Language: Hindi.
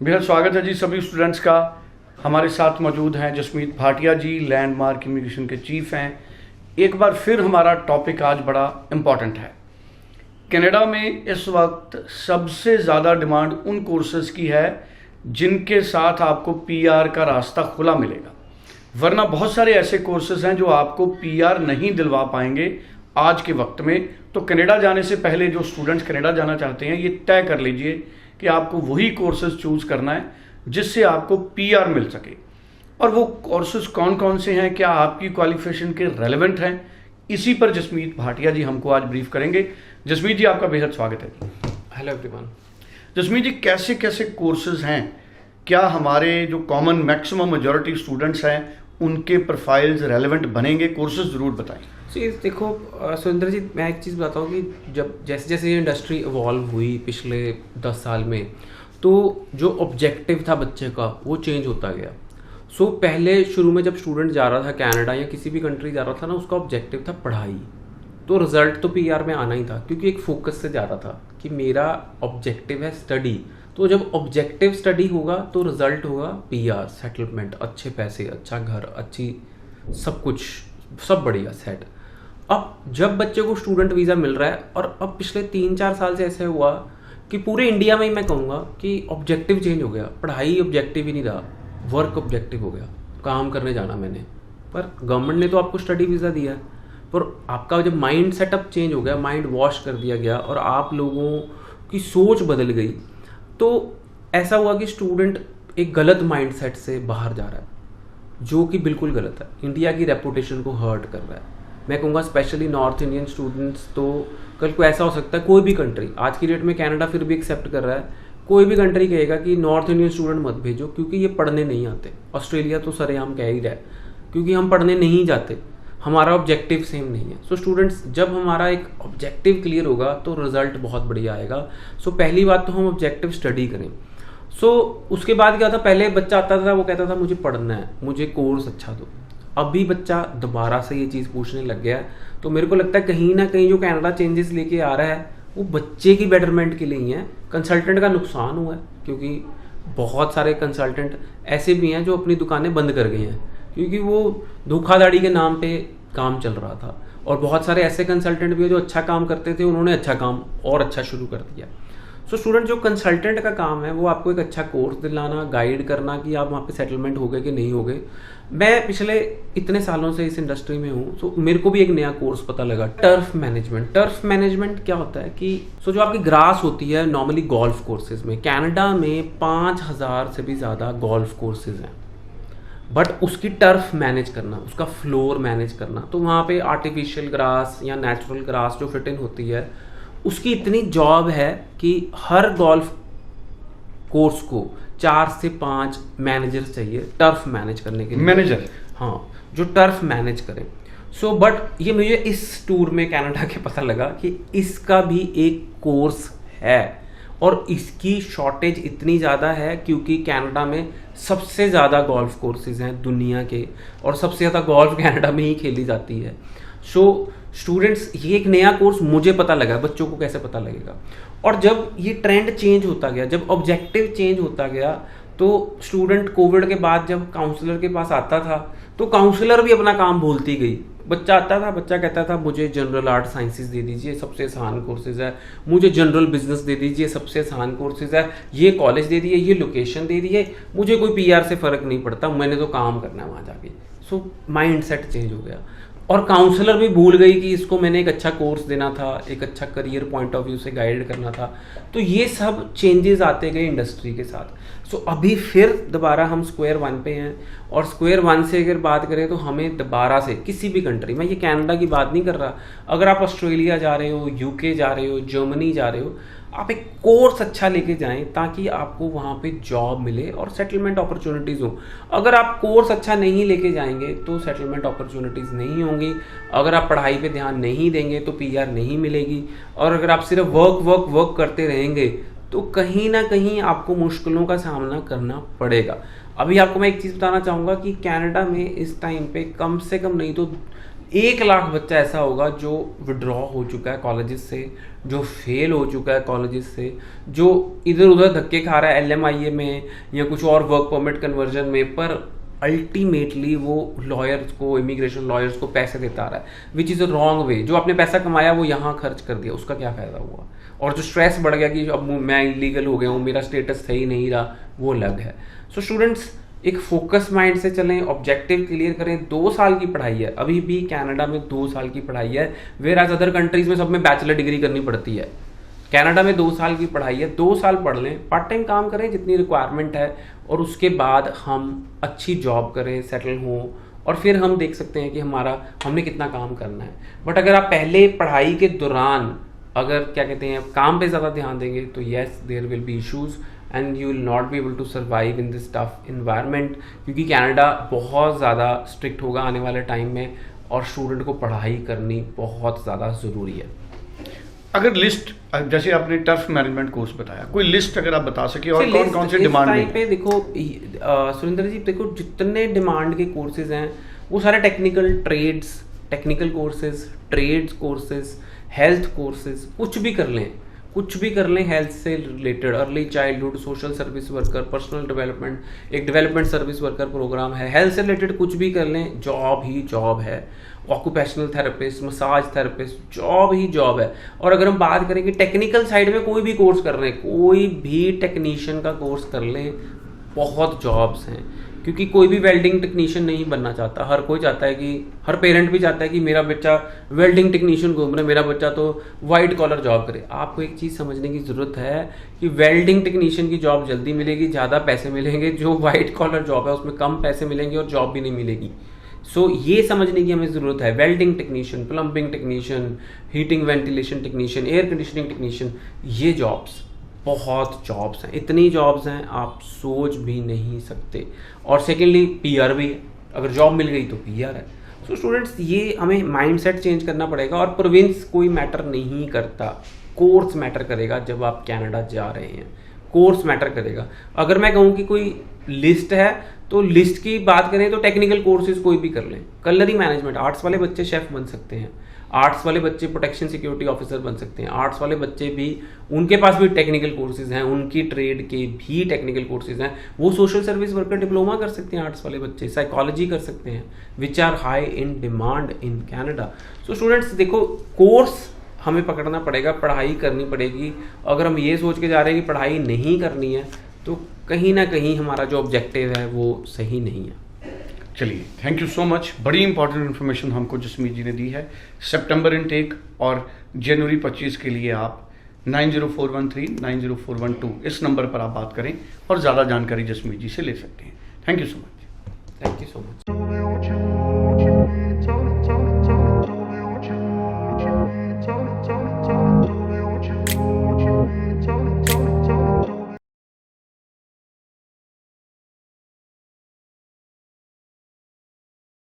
बेहद स्वागत है जी सभी स्टूडेंट्स का। हमारे साथ मौजूद हैं जसमीत भाटिया जी, लैंडमार्क इमिग्रेशन के चीफ हैं। एक बार फिर हमारा टॉपिक आज बड़ा इम्पॉर्टेंट है। कनाडा में इस वक्त सबसे ज़्यादा डिमांड उन कोर्सेज़ की है जिनके साथ आपको पीआर का रास्ता खुला मिलेगा, वरना बहुत सारे ऐसे कोर्सेज़ हैं जो आपको पीआर नहीं दिलवा पाएंगे आज के वक्त में। तो कनाडा जाने से पहले जो स्टूडेंट्स कनाडा जाना चाहते हैं, ये तय कर लीजिए कि आपको वही कोर्सेज चूज़ करना है जिससे आपको पीआर मिल सके। और वो कोर्सेज कौन कौन से हैं, क्या आपकी क्वालिफिकेशन के रेलेवेंट हैं, इसी पर जसमीत भाटिया जी हमको आज ब्रीफ करेंगे। जसमीत जी, आपका बेहद स्वागत है जी। Hello everyone. जसमीत जी, कैसे कैसे कोर्सेज हैं, क्या हमारे जो कॉमन मैक्सिमम मेजॉरिटी स्टूडेंट्स हैं उनके प्रोफाइल्स रेलेवेंट बनेंगे? कोर्सेज ज़रूर बताएं। देखो सुरेंद्र जी, मैं एक चीज़ बताता हूँ कि जब जैसे जैसे ये इंडस्ट्री इवॉल्व हुई पिछले 10 साल में, तो जो ऑब्जेक्टिव था बच्चे का वो चेंज होता गया। पहले शुरू में जब स्टूडेंट जा रहा था कनाडा या किसी भी कंट्री जा रहा था ना, उसका ऑब्जेक्टिव था पढ़ाई। तो रिजल्ट तो पीआर में आना ही था, क्योंकि एक फोकस से जा रहा था कि मेरा ऑब्जेक्टिव है स्टडी। तो जब ऑब्जेक्टिव स्टडी होगा तो रिजल्ट होगा पीआर, सेटलमेंट, अच्छे पैसे, अच्छा घर, अच्छी सब कुछ, सब बढ़िया सेट। अब जब बच्चे को स्टूडेंट वीज़ा मिल रहा है, और अब पिछले 3-4 साल से ऐसे हुआ कि पूरे इंडिया में ही मैं कहूँगा कि ऑब्जेक्टिव चेंज हो गया। पढ़ाई ऑब्जेक्टिव ही नहीं रहा, वर्क ऑब्जेक्टिव हो गया। काम करने जाना मैंने, पर गवर्नमेंट ने तो आपको स्टडी वीज़ा दिया है, पर आपका जब माइंड सेटअप चेंज हो गया, माइंड वॉश कर दिया गया और आप लोगों की सोच बदल गई, तो ऐसा हुआ कि स्टूडेंट एक गलत माइंड सेट से बाहर जा रहा है, जो कि बिल्कुल गलत है। इंडिया की रेपुटेशन को हर्ट कर रहा है। मैं कहूँगा स्पेशली नॉर्थ इंडियन स्टूडेंट्स, तो कल को ऐसा हो सकता है कोई भी कंट्री, आज की डेट में कनाडा फिर भी एक्सेप्ट कर रहा है, कोई भी कंट्री कहेगा कि नॉर्थ इंडियन स्टूडेंट मत भेजो क्योंकि ये पढ़ने नहीं आते। ऑस्ट्रेलिया तो सरेआम कह ही रहा है क्योंकि हम पढ़ने नहीं जाते, हमारा ऑब्जेक्टिव सेम नहीं है। स्टूडेंट्स, जब हमारा एक ऑब्जेक्टिव क्लियर होगा तो रिजल्ट बहुत बढ़िया आएगा। पहली बात तो हम ऑब्जेक्टिव स्टडी करें। उसके बाद क्या था, पहले बच्चा आता था वो कहता था मुझे पढ़ना है, मुझे कोर्स अच्छा दो। अभी बच्चा दोबारा से ये चीज़ पूछने लग गया है। तो मेरे को लगता है कहीं ना कहीं जो कनाडा चेंजेस लेके आ रहा है वो बच्चे की बेटरमेंट के लिए ही है। कंसल्टेंट का नुकसान हुआ है क्योंकि बहुत सारे कंसल्टेंट ऐसे भी हैं जो अपनी दुकानें बंद कर गए हैं क्योंकि वो धोखाधड़ी के नाम पे काम चल रहा था, और बहुत सारे ऐसे कंसल्टेंट भी हैं जो अच्छा काम करते थे, उन्होंने अच्छा काम और अच्छा शुरू कर दिया। स्टूडेंट, जो कंसल्टेंट का काम है वो आपको एक अच्छा कोर्स दिलाना, गाइड करना कि आप वहाँ पे सेटलमेंट हो गए कि नहीं हो गए। मैं पिछले इतने सालों से इस इंडस्ट्री में हूँ, मेरे को भी एक नया कोर्स पता लगा, टर्फ मैनेजमेंट। टर्फ मैनेजमेंट क्या होता है कि जो आपकी ग्रास होती है नॉर्मली गोल्फ कोर्सेज में, कनाडा में 5000 से भी ज़्यादा गोल्फ कोर्सेज हैं, बट उसकी टर्फ मैनेज करना, उसका फ्लोर मैनेज करना, तो वहाँ पे आर्टिफिशियल ग्रास या नेचुरल ग्रास जो फिट इन होती है, उसकी इतनी जॉब है कि हर गोल्फ कोर्स को 4 से 5 मैनेजर चाहिए टर्फ मैनेज करने के लिए। मैनेजर, हाँ, जो टर्फ मैनेज करें। बट ये मुझे इस टूर में कनाडा के पता लगा कि इसका भी एक कोर्स है, और इसकी शॉर्टेज इतनी ज़्यादा है क्योंकि कनाडा में सबसे ज़्यादा गोल्फ कोर्सेज हैं दुनिया के, और सबसे ज़्यादा गोल्फ कनाडा में ही खेली जाती है। स्टूडेंट्स, ये एक नया कोर्स मुझे पता लगा, बच्चों को कैसे पता लगेगा। और जब ये ट्रेंड चेंज होता गया, जब ऑब्जेक्टिव चेंज होता गया, तो स्टूडेंट कोविड के बाद जब काउंसलर के पास आता था तो काउंसलर भी अपना काम भूलती गई। बच्चा आता था, बच्चा कहता था मुझे जनरल आर्ट साइंसेस दे दीजिए, सबसे आसान कोर्सेज है, मुझे जनरल बिजनेस दे दीजिए, सबसे आसान कोर्सेज है, ये कॉलेज दे दिए, ये लोकेशन दे दिए, मुझे कोई पीआर से फ़र्क नहीं पड़ता, मैंने तो काम करना है वहाँ जाके। माइंड सेट चेंज हो गया, और काउंसलर भी भूल गई कि इसको मैंने एक अच्छा कोर्स देना था, एक अच्छा करियर पॉइंट ऑफ व्यू से गाइड करना था। तो ये सब चेंजेस आते गए इंडस्ट्री के साथ। अभी फिर दोबारा हम स्क्वायर वन पे हैं, और स्क्वायर वन से अगर बात करें तो हमें दोबारा से किसी भी कंट्री में, ये कनाडा की बात नहीं कर रहा, अगर आप ऑस्ट्रेलिया जा रहे हो, यूके जा रहे हो, जर्मनी जा रहे हो, आप एक कोर्स अच्छा लेके जाएं ताकि आपको वहाँ पे जॉब मिले और सेटलमेंट अपॉर्चुनिटीज़ हो। अगर आप कोर्स अच्छा नहीं लेके जाएंगे तो सेटलमेंट अपॉर्चुनिटीज़ नहीं होंगी। अगर आप पढ़ाई पे ध्यान नहीं देंगे तो पीआर नहीं मिलेगी, और अगर आप सिर्फ वर्क करते रहेंगे तो कहीं ना कहीं आपको मुश्किलों का सामना करना पड़ेगा। अभी आपको मैं एक चीज़ बताना चाहूँगा कि कनाडा में इस टाइम पे कम से कम नहीं तो 1 लाख बच्चा ऐसा होगा जो विड्रॉ हो चुका है कॉलेजेस से, जो फेल हो चुका है कॉलेजेस से, जो इधर उधर धक्के खा रहा है LMIA में या कुछ और वर्क परमिट कन्वर्जन में, पर अल्टीमेटली वो लॉयर्स को, इमिग्रेशन लॉयर्स को पैसे देता रहा है, which is a wrong way. जो आपने पैसा कमाया वो यहाँ खर्च कर दिया, उसका क्या फ़ायदा हुआ? और जो स्ट्रेस बढ़ गया कि अब मैं इलीगल हो गया हूँ, मेरा स्टेटस सही नहीं रहा, वो अलग है। सो स्टूडेंट्स, एक फोकस माइंड से चलें, ऑब्जेक्टिव क्लियर करें। 2 साल की पढ़ाई है, अभी भी कनाडा में 2 साल की पढ़ाई है, वेयर एज अदर कंट्रीज में सब में बैचलर डिग्री करनी पड़ती है। कनाडा में 2 साल की पढ़ाई है, 2 साल पढ़ लें, पार्ट टाइम काम करें जितनी रिक्वायरमेंट है, और उसके बाद हम अच्छी जॉब करें, सेटल हों, और फिर हम देख सकते हैं कि हमने कितना काम करना है। बट अगर आप पहले पढ़ाई के दौरान अगर क्या कहते हैं काम पे ज़्यादा ध्यान देंगे तो yes there will be issues and you will not be able to survive in this tough environment, क्योंकि कनाडा बहुत ज़्यादा स्ट्रिक्ट होगा आने वाले टाइम में, और स्टूडेंट को पढ़ाई करनी बहुत ज़्यादा ज़रूरी है। अगर लिस्ट, जैसे आपने टर्फ मैनेजमेंट कोर्स बताया, कोई लिस्ट अगर आप बता सके और कौन कौन से डिमांड में? पे देखो सुरेंद्र जी, देखो जितने डिमांड के कोर्सेज हैं वो सारे technical courses, trades courses, health courses, कुछ भी कर लें हेल्थ से related, early childhood, social service worker, personal development, एक डेवलपमेंट सर्विस वर्कर प्रोग्राम है, हेल्थ से रिलेटेड कुछ भी कर लें, जॉब ही जॉब है। Occupational therapist, massage therapist, job ही जॉब है। और अगर हम बात करें कि टेक्निकल साइड में कोई भी कोर्स कर रहे हैं, कोई भी टेक्नीशियन का कोर्स कर लें, बहुत जॉब्स हैं, क्योंकि कोई भी वेल्डिंग टेक्नीशियन नहीं बनना चाहता। हर कोई चाहता है कि, हर पेरेंट भी चाहता है कि मेरा बच्चा वेल्डिंग टेक्नीशियन घूम रहा है, मेरा बच्चा तो वाइट कॉलर जॉब करे। आपको एक चीज़ समझने की ज़रूरत है कि वेल्डिंग टेक्नीशियन की जॉब जल्दी मिलेगी, ज़्यादा पैसे मिलेंगे। जो वाइट कॉलर जॉब है उसमें कम पैसे मिलेंगे और जॉब भी नहीं मिलेगी। सो ये समझने की हमें ज़रूरत है। Welding technician, plumbing technician, heating ventilation technician, air conditioning technician, ये जॉब्स, बहुत जॉब्स हैं, इतनी जॉब्स हैं आप सोच भी नहीं सकते। और सेकेंडली PR भी है, अगर जॉब मिल गई तो PR है। सो स्टूडेंट्स, ये हमें माइंडसेट चेंज करना पड़ेगा। और प्रोविंस कोई मैटर नहीं करता, कोर्स मैटर करेगा। जब आप कनाडा जा रहे हैं कोर्स मैटर करेगा। अगर मैं कहूँ कि कोई लिस्ट है तो लिस्ट की बात करें तो टेक्निकल कोर्सेज कोई भी कर लें। कलरी मैनेजमेंट, आर्ट्स वाले बच्चे शेफ बन सकते हैं, आर्ट्स वाले बच्चे प्रोटेक्शन सिक्योरिटी ऑफिसर बन सकते हैं, आर्ट्स वाले बच्चे भी, उनके पास भी टेक्निकल कोर्सेज हैं, उनकी ट्रेड के भी टेक्निकल कोर्सेज हैं। वो सोशल सर्विस वर्कर डिप्लोमा कर सकते हैं, आर्ट्स वाले बच्चे साइकोलॉजी कर सकते हैं, which are high in demand in Canada. So students, देखो कोर्स हमें पकड़ना पड़ेगा, पढ़ाई करनी पड़ेगी। अगर हम ये सोच के जा रहे हैं कि पढ़ाई नहीं करनी है तो कहीं ना कहीं हमारा जो ऑब्जेक्टिव है वो सही नहीं है। चलिए, थैंक यू सो मच। बड़ी इंपॉर्टेंट इन्फॉर्मेशन हमको जसमीत जी ने दी है। सितंबर इनटेक और जनवरी 25 के लिए आप 904139 904112 इस नंबर पर आप बात करें और ज़्यादा जानकारी जसमीत जी से ले सकते हैं। Thank you so much. Thank you so much.